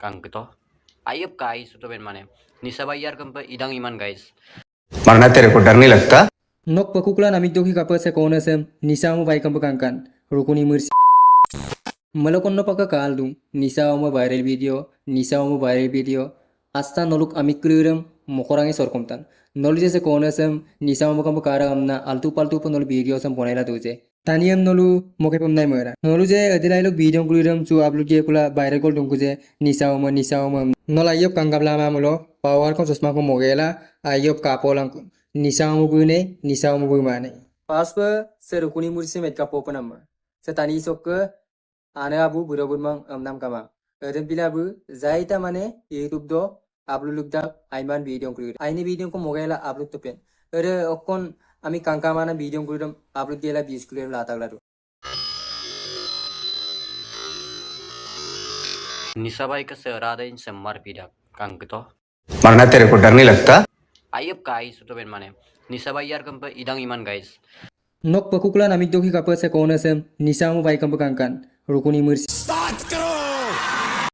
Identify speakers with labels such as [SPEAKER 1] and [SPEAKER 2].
[SPEAKER 1] kang gitu. Ayub guys itu ben mana? Nisa bayar kan idang iman guys.
[SPEAKER 2] मरना तेरे को डर नहीं लगता?
[SPEAKER 3] Nok pakuklan amit doki kapal se konasem nisamu baikam pekangkan rukuni mursi malakon no paka kaldum nisamu viral video asta noluk amit kliram mokorangi sorkomtan nolu jese konasem nisamu bakam kara amna altu paltu pun nolu video sam bonaila duje taniyam nolu moke pamnai mera nolu je adilai lok video kliram chu upload je kula viral gol dungku je nisamu nol ayop kangabla mamulo power kon sosma ko mogela ayop kapolang nisamu bune paspa serukuni mursi met kapopanam setani sok ane abu burabur mang amnam kama eden bilabu zaita mane youtube do upload lukda aiman video kuri aini video ko mogela upload to pen ere okkon ami kangka mana video kuri upload gela 20 kilo lata glaru
[SPEAKER 1] Nisa bayi ke serada in semar pidak kang gitu.
[SPEAKER 2] मरना तेरे को डर नहीं लगता?
[SPEAKER 1] Ayub guys itu ben mana? Nisa bayar kan idang iman guys.
[SPEAKER 3] nok pakuklan amit doki kapal se konasem nisamu baikam pekangkan rukuni mursi